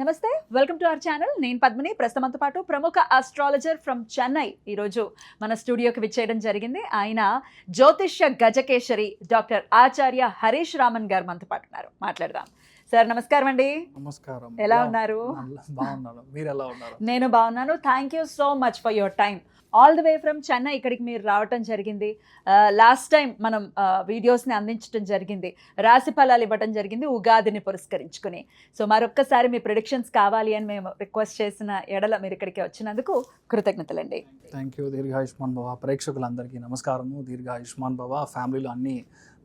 నమస్తే, welcome to our channel. నేను పద్మిని. ప్రస్తుతంతో పాటు ప్రముఖ ఆస్ట్రాలజర్ ఫ్రమ్ చెన్నై ఈరోజు మన స్టూడియోకి విచ్చేయడం జరిగింది. ఆయన జ్యోతిష్య గజకేశరి డాక్టర్ ఆచార్య హరీష్ రామన్ గారు మనతో పాటు ఉన్నారు. మాట్లాడదాం. సార్ నమస్కారం అండి. నమస్కారం. ఎలా ఉన్నారు? బాగున్నాను. మీరు ఎలా ఉన్నారు? నేను బాగున్నాను. Thank you so much for your time. All the way from Chennai ఇక్కడికి మీరు రావటం జరిగింది. లాస్ట్ టైం మనం వీడియోస్ని అందించడం జరిగింది, రాశి ఫలాలు ఇవ్వటం జరిగింది ఉగాదిని పురస్కరించుకుని. సో మరొక్కసారి మీ ప్రిడిక్షన్స్ కావాలి అని మేము రిక్వెస్ట్ చేసిన ఎడల మీరు ఇక్కడికి వచ్చినందుకు కృతజ్ఞతలండి. Thank you. దీర్ఘాయుష్మాన్ భవ. ప్రేక్షకులందరికీ నమస్కారము. దీర్ఘాయుష్మాన్ భవ. ఫ్యామిలీలో అన్ని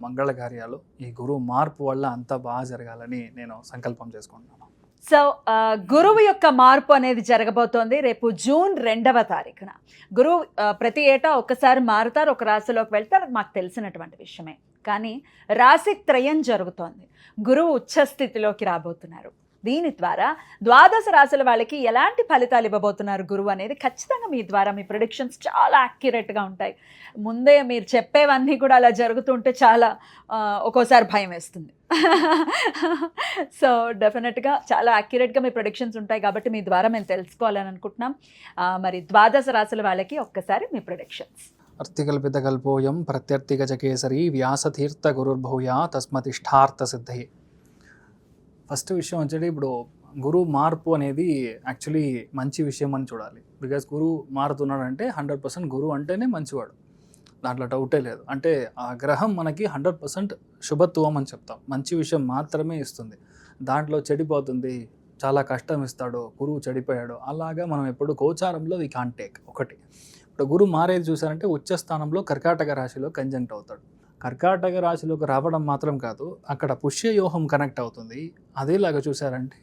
మంగళ కార్యాలు ఈ గురువు మార్పు వల్ల అంతా బాగా జరగాలని నేను సంకల్పం చేసుకుంటున్నాను. సో గురువు యొక్క మార్పు అనేది జరగబోతోంది రేపు జూన్ 2వ తారీఖున. గురువు ప్రతి ఏటా ఒక్కసారి మారుతారు, ఒక రాశిలోకి వెళ్తారు, అది మాకు తెలిసినటువంటి విషయమే. కానీ రాశి త్రయం జరుగుతోంది. గురువు ఉచ్చస్థితిలోకి రాబోతున్నారు. దీని ద్వారా ద్వాదశ రాశుల వాళ్ళకి ఎలాంటి ఫలితాలు ఇవ్వబోతున్నారు గురువు అనేది ఖచ్చితంగా మీ ద్వారా మీ ప్రిడిక్షన్స్ చాలా యాక్యురేట్గా ఉంటాయి. ముందే మీరు చెప్పేవన్నీ కూడా అలా జరుగుతుంటే చాలా ఒక్కోసారి భయం వేస్తుంది. సో డెఫినెట్గా చాలా యాక్యురేట్గా మీ ప్రిడిక్షన్స్ ఉంటాయి కాబట్టి మీ ద్వారా మేము తెలుసుకోవాలని అనుకుంటున్నాం. మరి ద్వాదశ రాశుల వాళ్ళకి ఒక్కసారి మీ ప్రిడిక్షన్స్. అర్థికల్పితకల్పోయం ప్రత్యర్థిగజకేసరి వ్యాసతీర్థ గురుర్భూయా తస్మతిష్టార్థ సిద్ధి. ఫస్ట్ విషయం వచ్చేది, ఇప్పుడు గురువు మార్పు అనేది యాక్చువల్లీ మంచి విషయం అని చూడాలి. బికాస్ గురువు మారుతున్నాడంటే 100% గురువు అంటేనే మంచివాడు, దాంట్లో డౌటే లేదు. అంటే ఆ గ్రహం మనకి 100% శుభత్వం అని చెప్తాం. మంచి విషయం మాత్రమే ఇస్తుంది. దాంట్లో చెడిపోతుంది, చాలా కష్టం ఇస్తాడు, గురువు చెడిపోయాడు అలాగా మనం ఎప్పుడు గోచారంలో వి కాంట్ టేక్. ఒకటి, ఇప్పుడు గురువు మారేది చూసారంటే ఉచ్చస్థానంలో కర్కాటక రాశిలో కంజంక్ట్ అవుతాడు. కర్కాటక రాశిలోకి రావడం మాత్రం కాదు, అక్కడ పుష్యయోహం కనెక్ట్ అవుతుంది. అదేలాగా చూసారంటే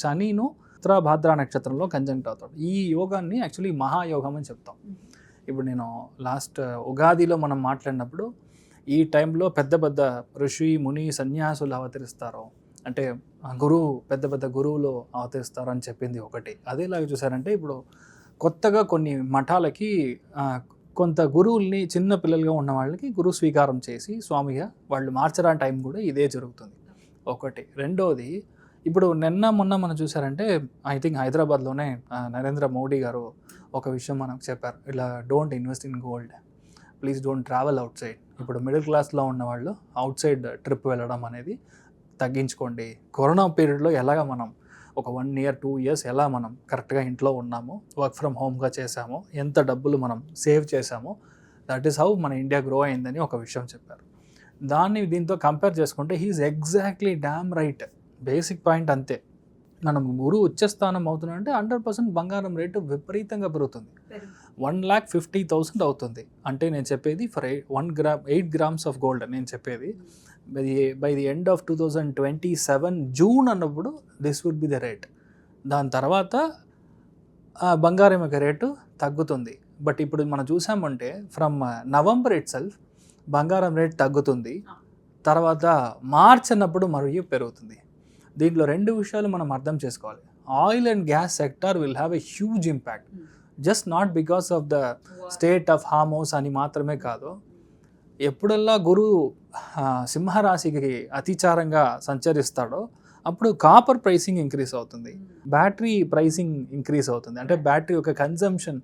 శనిను ఉత్తరాభాద్ర నక్షత్రంలో కంజంక్ట్ అవుతాడు. ఈ యోగాన్ని యాక్చువల్లీ మహాయోగం అని చెప్తాం. ఇప్పుడు నేను లాస్ట్ ఉగాదిలో మనం మాట్లాడినప్పుడు ఈ టైంలో పెద్ద పెద్ద ఋషి ముని సన్యాసులు అవతరిస్తారు, అంటే గురువు పెద్ద పెద్ద గురువులు అవతరిస్తారు అని చెప్పింది ఒకటి. అదేలాగా చూసారంటే ఇప్పుడు కొత్తగా కొన్ని మఠాలకి కొంత గురువుల్ని చిన్న పిల్లలుగా ఉన్న వాళ్ళకి గురువు స్వీకారం చేసి స్వామిగా వాళ్ళు మార్చడానికి టైం కూడా ఇదే జరుగుతుంది. ఒకటి. రెండోది, ఇప్పుడు మొన్న మనం చూసారంటే ఐ థింక్ హైదరాబాద్లోనే నరేంద్ర మోడీ గారు ఒక విషయం మనకు చెప్పారు, ఇలా don't invest in gold, please don't travel out side. ఇప్పుడు మిడిల్ క్లాస్లో ఉన్న వాళ్ళు అవుట్ సైడ్ ట్రిప్ వెళ్ళడం అనేది తగ్గించుకోండి. కరోనా పీరియడ్లో ఎలాగ మనం ఒక 1 year 2 years ఎలా మనం కరెక్ట్గా ఇంట్లో ఉన్నామో, వర్క్ ఫ్రమ్ హోమ్గా చేసామో, ఎంత డబ్బులు మనం సేవ్ చేసామో, దట్ ఈస్ హౌ మన ఇండియా గ్రో అయిందని ఒక విషయం చెప్పారు. దీంతో కంపేర్ చేసుకుంటే he is exactly damn right. Basic point అంతే. మనం గురువు ఉచ్చస్థానం అవుతున్నాడంటే 100% బంగారం రేటు విపరీతంగా పెరుగుతుంది. 1,50,000 అవుతుంది. అంటే నేను చెప్పేది ఫర్ 8 grams ఆఫ్ గోల్డ్ నేను చెప్పేది. By the end of 2027 June అన్నప్పుడు this would be the rate. దాని తర్వాత బంగారం యొక్క రేటు తగ్గుతుంది. బట్ ఇప్పుడు మనం చూసామంటే ఫ్రమ్ నవంబర్ ఇట్ సెల్ఫ్ బంగారం రేట్ తగ్గుతుంది, తర్వాత మార్చ్ అన్నప్పుడు మరియు పెరుగుతుంది. దీంట్లో 2 విషయాలు మనం అర్థం చేసుకోవాలి. Oil and gas sector will have a huge impact, just not because of the state of Hormuz అని మాత్రమే కాదు. ఎప్పుడల్లా గురువు సింహరాశికి అతిచారంగా సంచరిస్తాడో అప్పుడు కాపర్ ప్రైసింగ్ ఇంక్రీజ్ అవుతుంది, బ్యాటరీ ప్రైసింగ్ ఇంక్రీజ్ అవుతుంది. అంటే బ్యాటరీ యొక్క కన్జంప్షన్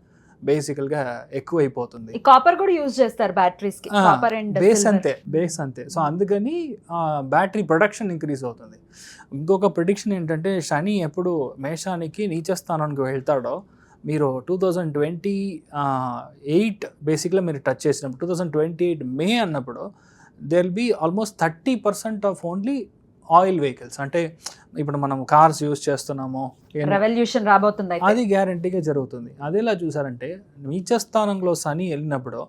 బేసికల్గా ఎక్కువైపోతుంది. కాపర్ కూడా యూజ్ చేస్తారు బ్యాటరీస్ కి, కాపర్ అండ్ బేస్ అంతే. సో అందుకని బ్యాటరీ ప్రొడక్షన్ ఇంక్రీజ్ అవుతుంది. ఇంకొక ప్రిడిక్షన్ ఏంటంటే, శని ఎప్పుడు మేషానికి నీచస్థానానికి వెళ్తాడో మీరు 2028 బేసిక్గా మీరు టచ్ చేసినప్పుడు 2028 మే అన్నప్పుడు there will be almost 30% of only oil vehicles. అంటే ఇప్పుడు మనం కార్స్ యూజ్ చేస్తున్నామో, రెవల్యూషన్ రాబోతుంది, అది గ్యారంటీగా జరుగుతుంది. అదేలా చూసారంటే నీచస్థానంలో శని వెళ్ళినప్పుడు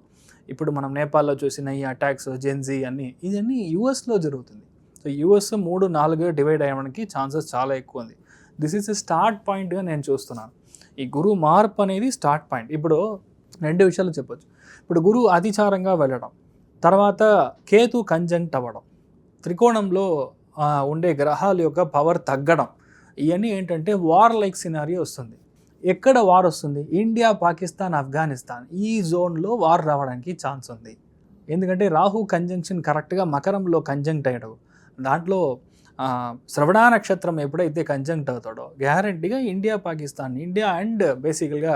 ఇప్పుడు మనం నేపాల్లో చూసిన ఈ అటాక్స్ జెన్జీ ఇవన్నీ యూఎస్లో జరుగుతుంది. సో యూఎస్ 3-4 డివైడ్ అయ్యడానికి ఛాన్సెస్ చాలా ఎక్కువ ఉంది. దిస్ ఈస్ ఎ స్టార్ట్ పాయింట్గా నేను చూస్తున్నాను. ఈ గురువు మార్పు అనేది స్టార్ట్ పాయింట్. ఇప్పుడు 2 విషయాలు చెప్పొచ్చు. ఇప్పుడు గురువు అతిచారంగా వెళ్ళడం, తర్వాత కేతు కంజంక్ట్ అవ్వడం, త్రికోణంలో ఉండే గ్రహాల యొక్క పవర్ తగ్గడం, ఇవన్నీ ఏంటంటే వార్ లైక్ సినారియో వస్తుంది. ఎక్కడ వార్ వస్తుంది? ఇండియా, పాకిస్తాన్, ఆఫ్ఘనిస్తాన్ ఈ జోన్లో వార్ రావడానికి ఛాన్స్ ఉంది. ఎందుకంటే రాహు కంజంక్షన్ కరెక్ట్గా మకరంలో కంజంక్ట్ అయ్యడం, దాంట్లో శ్రవణ నక్షత్రం ఎప్పుడైతే కంజంక్ట్ అవుతాడో గ్యారంటీగా ఇండియా, పాకిస్తాన్, ఇండియా అండ్ బేసికల్గా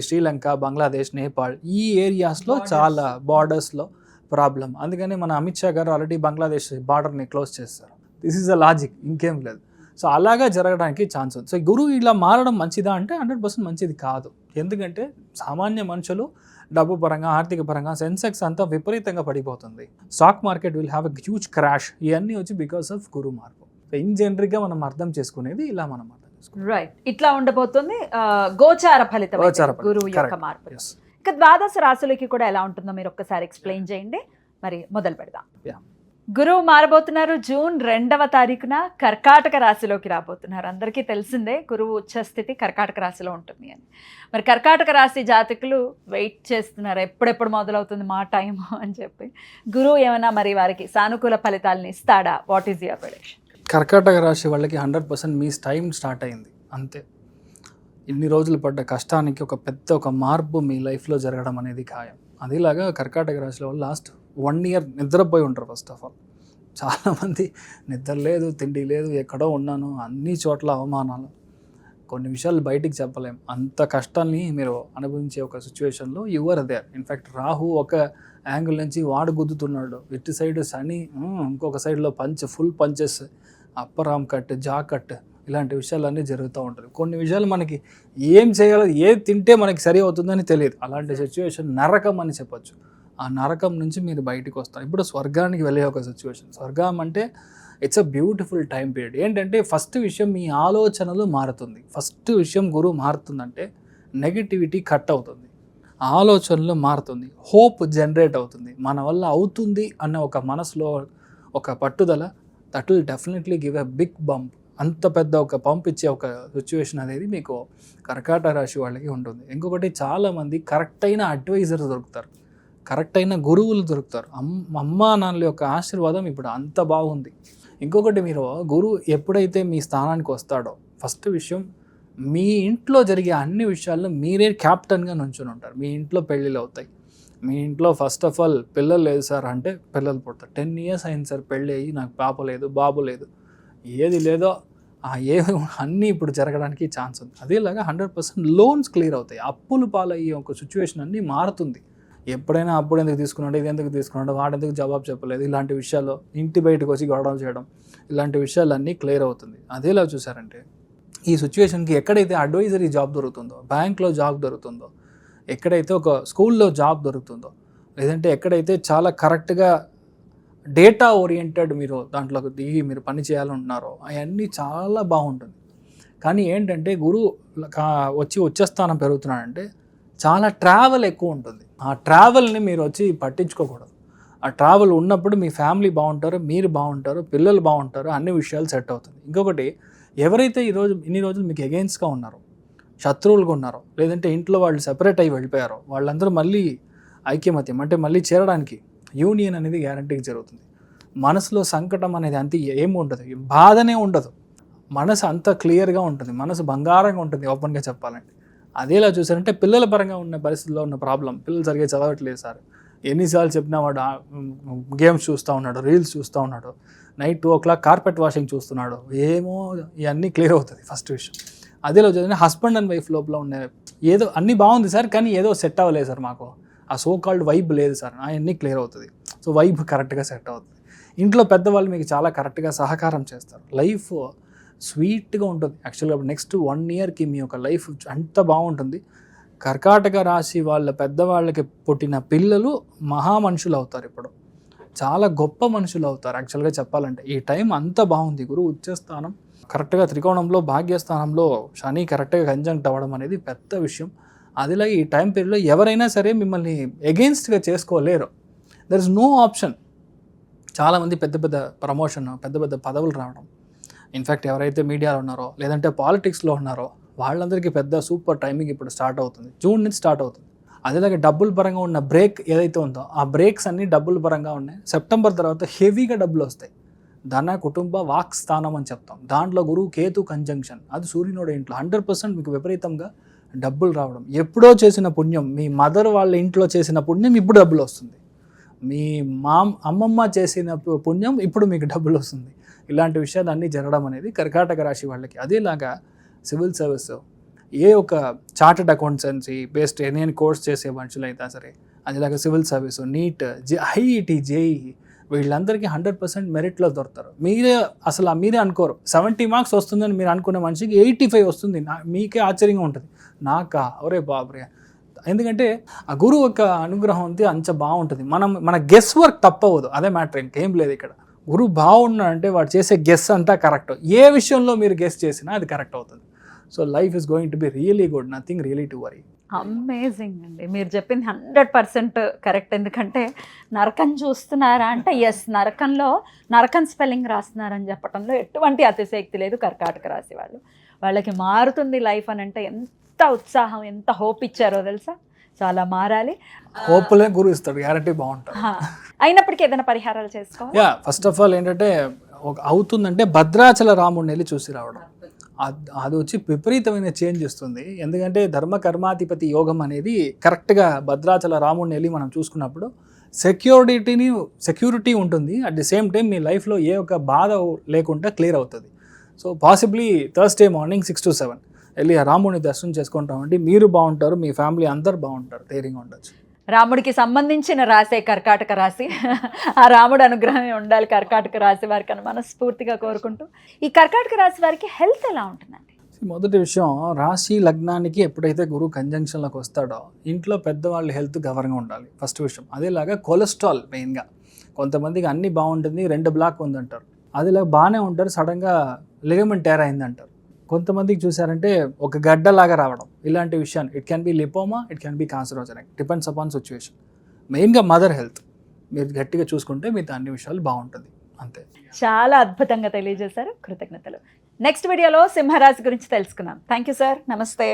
శ్రీలంక, బంగ్లాదేశ్, నేపాల్ ఈ ఏరియాస్లో చాలా బార్డర్స్లో ప్రాబ్లం. అందుకని మన అమిత్ షా గారు ఆల్రెడీ బంగ్లాదేశ్ బార్డర్ని క్లోజ్ చేస్తారు. దిస్ ఈజ్ అ లాజిక్, ఇంకేం లేదు. సో అలాగా జరగడానికి ఛాన్స్ ఉంది. సో గురువు ఇలా మారడం మంచిదా అంటే 100% మంచిది కాదు. ఎందుకంటే సామాన్య మనుషులు డబ్బు పరంగా, ఆర్థిక పరంగా సెన్సెక్స్ అంతా విపరీతంగా పడిపోతుంది. Stock market will have a huge crash. ఇవన్నీ వచ్చి బికాస్ ఆఫ్ గురు మార్పు. ఇన్ జనరల్గా మనం అర్థం చేసుకునేది ఇలా మనం అర్థం చేసుకోవాలి. రైట్, ఇట్లా ఉండబోతుంది గోచార ఫలితం గురువు యొక్క మార్పు. ఇక ద్వాదశ రాశులకి కూడా ఎలా ఉంటుందో మీరు ఒక్కసారి ఎక్స్ప్లెయిన్ చేయండి. మరి మొదలు పెడదాం. గురువు మారబోతున్నారు. జూన్ 2వ తారీఖున కర్కాటక రాశిలోకి రాబోతున్నారు. అందరికీ తెలిసిందే గురువు ఉచ్చస్థితి కర్కాటక రాశిలో ఉంటుంది అని. మరి కర్కాటక రాశి జాతకులు వెయిట్ చేస్తున్నారు, ఎప్పుడెప్పుడు మొదలవుతుంది మా టైం అని చెప్పి. గురువు ఏమైనా మరి వారికి సానుకూల ఫలితాలను ఇస్తాడా? What is your prediction? కర్కాటక రాశి వాళ్ళకి 100% మీ టైం స్టార్ట్ అయింది అంతే. ఇన్ని రోజులు పడ్డ కష్టానికి ఒక మార్పు మీ లైఫ్లో జరగడం అనేది ఖాయం. అదేలాగా కర్కాటక రాశిలో వాళ్ళు లాస్ట్ 1 year నిద్రపోయి ఉంటారు. ఫస్ట్ ఆఫ్ ఆల్ చాలామంది నిద్ర లేదు, తిండి లేదు, ఎక్కడో ఉన్నాను, అన్ని చోట్ల అవమానాలు, కొన్ని విషయాలు బయటికి చెప్పలేం. అంత కష్టాన్ని మీరు అనుభవించే ఒక సిచ్యువేషన్లో యువర్ దేర్. ఇన్ఫ్యాక్ట్ రాహు ఒక యాంగిల్ నుంచి వాడు గుద్దుతున్నాడు, ఇటు సైడ్ శని, ఇంకొక సైడ్లో full punches, upper arm cut, జా కట్, ఇలాంటి విషయాలన్నీ జరుగుతూ ఉంటుంది. కొన్ని విషయాలు మనకి ఏం చేయాలో, ఏది తింటే మనకి సరి అవుతుందని తెలియదు. అలాంటి సిచ్యువేషన్ నరకం అని చెప్పొచ్చు. ఆ నరకం నుంచి మీరు బయటికి వస్తారు. ఇప్పుడు స్వర్గానికి వెళ్ళే ఒక సిచ్యువేషన్. స్వర్గం అంటే it's a beautiful time period. ఏంటంటే ఫస్ట్ విషయం మీ ఆలోచనలు మారుతుంది. ఫస్ట్ విషయం గురువు మారుతుందంటే నెగిటివిటీ కట్ అవుతుంది, ఆలోచనలు మారుతుంది, హోప్ జనరేట్ అవుతుంది. మన వల్ల అవుతుంది అన్న ఒక మనసులో ఒక పట్టుదల, that will definitely give a big bump. అంత పెద్ద ఒక పంప్ ఇచ్చే ఒక సిచ్యువేషన్ అనేది మీకు కర్కాటక రాశి వాళ్ళకి ఉంటుంది. ఇంకొకటి, చాలామంది కరెక్ట్ అయిన అడ్వైజర్ దొరుకుతారు, కరెక్ట్ అయిన గురువులు దొరుకుతారు. అమ్మా నాన్నల యొక్క ఆశీర్వాదం ఇప్పుడు అంత బాగుంది. ఇంకొకటి, మీరు గురువు ఎప్పుడైతే మీ స్థానానికి వస్తాడో ఫస్ట్ విషయం, మీ ఇంట్లో జరిగే అన్ని విషయాల్లో మీరే క్యాప్టెన్గా నుంచుని ఉంటారు. మీ ఇంట్లో పెళ్ళిళ్ళు అవుతాయి. మీ ఇంట్లో ఫస్ట్ ఆఫ్ ఆల్ పిల్లలు లేదు సార్ అంటే పిల్లలు పుడతారు. 10 years అయింది సార్ పెళ్ళి అయ్యి, నాకు పాప లేదు, బాబు లేదు, ఏది లేదో అన్నీ ఇప్పుడు జరగడానికి ఛాన్స్ ఉంది. అదేలాగా 100% లోన్స్ క్లియర్ అవుతాయి. అప్పులు పాలయ్యే ఒక సిచ్యువేషన్ అన్నీ మారుతుంది. ఎప్పుడైనా అప్పుడు ఎందుకు తీసుకున్నాడు, ఇది ఎందుకు తీసుకున్నాడు, వాడెందుకు జవాబు చెప్పలేదు, ఇలాంటి విషయాల్లో ఇంటి బయటకు వచ్చి గొడవ చేయడం, ఇలాంటి విషయాలన్నీ క్లియర్ అవుతుంది. అదేలా చూసారంటే ఈ సిచ్యువేషన్కి ఎక్కడైతే అడ్వైజరీ జాబ్ దొరుకుతుందో, బ్యాంక్లో జాబ్ దొరుకుతుందో, ఎక్కడైతే ఒక స్కూల్లో జాబ్ దొరుకుతుందో, లేదంటే ఎక్కడైతే చాలా కరెక్ట్గా డేటా ఓరియంటెడ్ మీరు దాంట్లోకి దిగి మీరు పని చేయాలనుకుంటున్నారో అవన్నీ చాలా బాగుంటుంది. కానీ ఏంటంటే గురువు వచ్చి ఉచ్చస్థానం పెరుగుతున్నాడంటే చాలా ట్రావెల్ ఎక్కువ ఉంటుంది. ఆ ట్రావెల్ని మీరు వచ్చి పట్టించుకోకూడదు. ఆ ట్రావెల్ ఉన్నప్పుడు మీ ఫ్యామిలీ బాగుంటారు, మీరు బాగుంటారు, పిల్లలు బాగుంటారు, అన్ని విషయాలు సెట్ అవుతుంది. ఇంకొకటి, ఎవరైతే ఇన్ని రోజులు మీకు ఎగెయిన్స్ట్గా ఉన్నారో, శత్రువులుగా ఉన్నారో, లేదంటే ఇంట్లో వాళ్ళు సెపరేట్ అయ్యి వెళ్ళిపోయారో, వాళ్ళందరూ మళ్ళీ ఐక్యమత్యం అంటే మళ్ళీ చేరడానికి యూనియన్ అనేది గ్యారంటీగా జరుగుతుంది. మనసులో సంకటం అనేది అంత ఏమి ఉండదు, బాధనే ఉండదు. మనసు అంత క్లియర్గా ఉంటుంది, మనసు బంగారంగా ఉంటుంది ఓపెన్గా చెప్పాలంటే. అదేలా చూసారంటే పిల్లల పరంగా ఉన్న పరిస్థితుల్లో ఉన్న ప్రాబ్లం, పిల్లలు సరిగ్గా చదవట్లేదు సార్, ఎన్నిసార్లు చెప్పినా వాడు గేమ్స్ చూస్తూ ఉన్నాడు, రీల్స్ చూస్తూ ఉన్నాడు, నైట్ 2 o'clock కార్పెట్ వాషింగ్ చూస్తున్నాడు, ఏమో ఇవన్నీ క్లియర్ అవుతుంది ఫస్ట్ విషయం. అదేలో చదివిన హస్బెండ్ అండ్ వైఫ్ లోపల ఉన్న ఏదో అన్నీ బాగుంది సార్, కానీ ఏదో సెట్ అవ్వలేదు సార్, మాకు ఆ సో కాల్డ్ వైబ్ లేదు సార్, అవన్నీ క్లియర్ అవుతుంది. సో వైబ్ కరెక్ట్గా సెట్ అవుతుంది. ఇంట్లో పెద్దవాళ్ళు మీకు చాలా కరెక్ట్గా సహకారం చేస్తారు. లైఫ్ స్వీట్గా ఉంటుంది. యాక్చువల్గా నెక్స్ట్ 1 yearకి మీ యొక్క లైఫ్ అంత బాగుంటుంది. కర్కాటక రాశి వాళ్ళ పెద్దవాళ్ళకి పుట్టిన పిల్లలు మహా మనుషులు అవుతారు. ఇప్పుడు చాలా గొప్ప మనుషులు అవుతారు. యాక్చువల్గా చెప్పాలంటే ఈ టైం అంత బాగుంది. గురువు ఉచ్చస్థానం కరెక్ట్గా త్రికోణంలో, భాగ్యస్థానంలో శని కరెక్ట్గా కంజంక్ట్ అవ్వడం అనేది పెద్ద విషయం. అదిలాగే ఈ టైం పీరియడ్లో ఎవరైనా సరే మిమ్మల్ని ఎగెయిన్స్ట్గా చేసుకోలేరు. There is no option. చాలామంది పెద్ద పెద్ద ప్రమోషన్, పెద్ద పెద్ద పదవులు రావడం, ఇన్ఫ్యాక్ట్ ఎవరైతే మీడియాలో ఉన్నారో లేదంటే పాలిటిక్స్లో ఉన్నారో వాళ్ళందరికీ పెద్ద సూపర్ టైమింగ్ ఇప్పుడు స్టార్ట్ అవుతుంది. జూన్ నుంచి స్టార్ట్ అవుతుంది. అదేలాగే డబ్బుల పరంగా ఉన్న బ్రేక్ ఏదైతే ఉందో ఆ బ్రేక్స్ అన్నీ డబ్బుల పరంగా ఉన్నాయి. సెప్టెంబర్ తర్వాత హెవీగా డబ్బులు వస్తాయి. ధన, కుటుంబ, వాక్ స్థానం అని చెప్తాం. దాంట్లో గురువు కేతు కంజంక్షన్, అది సూర్యునోడు ఇంట్లో 100% మీకు విపరీతంగా డబ్బులు రావడం. ఎప్పుడో చేసిన పుణ్యం, మీ మదర్ వాళ్ళ ఇంట్లో చేసిన పుణ్యం ఇప్పుడు డబ్బులు వస్తుంది. మీ అమ్మమ్మ చేసిన పుణ్యం ఇప్పుడు మీకు డబ్బులు వస్తుంది. ఇలాంటి విషయాలు అన్నీ జరగడం అనేది కర్కాటక రాశి వాళ్ళకి. అదేలాగా సివిల్ సర్వీస్, ఏ ఒక చార్టెడ్ అకౌంటెన్సీ బేస్డ్ నేను కోర్స్ చేసే మనుషులు అయితే సరే, అదేలాగా civil service, NEET, IIT, JEE, వీళ్ళందరికీ 100% మెరిట్లో దొరుకుతారు. మీరే అనుకోరు 70 మార్క్స్ వస్తుందని మీరు అనుకునే మనిషికి 85 వస్తుంది. మీకే ఆశ్చర్యంగా ఉంటుంది. నాకా ఒరే బాబురే. ఎందుకంటే ఆ గురువు యొక్క అనుగ్రహం ఉంది, అంత బాగుంటుంది. మన గెస్ వర్క్ తప్పవదు, అదే మ్యాటర్, ఇంకేం లేదు ఇక్కడ. గురువు బాగున్నాడంటే వాడు చేసే గెస్ అంతా కరెక్ట్. ఏ విషయంలో మీరు గెస్ చేసినా అది కరెక్ట్ అవుతుంది. So life is going to be really good, nothing really to worry. Amazing అండి, మీరు చెప్పింది 100% కరెక్ట్. ఎందుకంటే నరకం చూస్తున్నారా అంటే ఎస్, నరకం స్పెల్లింగ్ రాస్తున్నారని చెప్పడంలో ఎటువంటి అతిశయక్తి లేదు. కర్కాటక రాశి వాళ్ళకి మారుతుంది లైఫ్ అని అంటే ఎంత ఉత్సాహం, ఎంత హోప్ ఇచ్చారో తెలుసా. సో అలా మారాలి. హోప్లే గురువు ఇస్తాడు, గ్యారంటీ బాగుంటుంది. అయినప్పటికీ ఏదైనా పరిహారాలు చేసుకోవాలి. ఫస్ట్ ఆఫ్ ఆల్ ఏంటంటే అవుతుందంటే భద్రాచల రాముడిని వెళ్ళి చూసి రావడం, అది వచ్చి విపరీతమైన చేంజ్ ఇస్తుంది. ఎందుకంటే ధర్మ కర్మాధిపతి యోగం అనేది కరెక్ట్గా భద్రాచల రాముడిని వెళ్ళి మనం చూసుకున్నప్పుడు సెక్యూరిటీ ఉంటుంది. అట్ ది సేమ్ టైం మీ లైఫ్లో ఏ ఒక బాధ లేకుండా క్లియర్ అవుతుంది. So possibly Thursday morning 6 to 7 వెళ్ళి ఆ రాముడిని దర్శనం చేసుకుంటామంటే మీరు బాగుంటారు, మీ ఫ్యామిలీ అందరు బాగుంటారు, ధైర్యంగా ఉండొచ్చు. రాముడికి సంబంధించిన రాసే కర్కాటక రాశి, ఆ రాముడు అనుగ్రహమే ఉండాలి కర్కాటక రాశి వారికి అని మనస్ఫూర్తిగా కోరుకుంటూ, ఈ కర్కాటక రాశి వారికి హెల్త్ ఎలా ఉంటుందండి? మొదటి విషయం, రాశి లగ్నానికి ఎప్పుడైతే గురువు కంజంక్షన్లోకి వస్తాడో ఇంట్లో పెద్దవాళ్ళ హెల్త్ గవర్నగా ఉండాలి, ఫస్ట్ విషయం. అదేలాగా కొలెస్ట్రాల్ మెయిన్గా, కొంతమందికి అన్నీ బాగుంటుంది, 2 బ్లాక్ ఉందంటారు, అదిలాగా బాగానే ఉంటారు, సడన్గా లిగమెంట్ టేర్ అయిందంటారు. కొంతమందికి చూసారంటే ఒక గడ్డలాగా రావడం, ఇలాంటి విషయాన్ని, it can be lipoma, it can be cancerogenic, depends upon situation. మెయిన్గా మదర్ హెల్త్ మీరు గట్టిగా చూసుకుంటే మిగతా అన్ని విషయాలు బాగుంటుంది, అంతే. చాలా అద్భుతంగా తెలియజేశారు, కృతజ్ఞతలు. నెక్స్ట్ వీడియోలో సింహరాశి గురించి తెలుసుకుందాం. థ్యాంక్ యూ సార్, నమస్తే.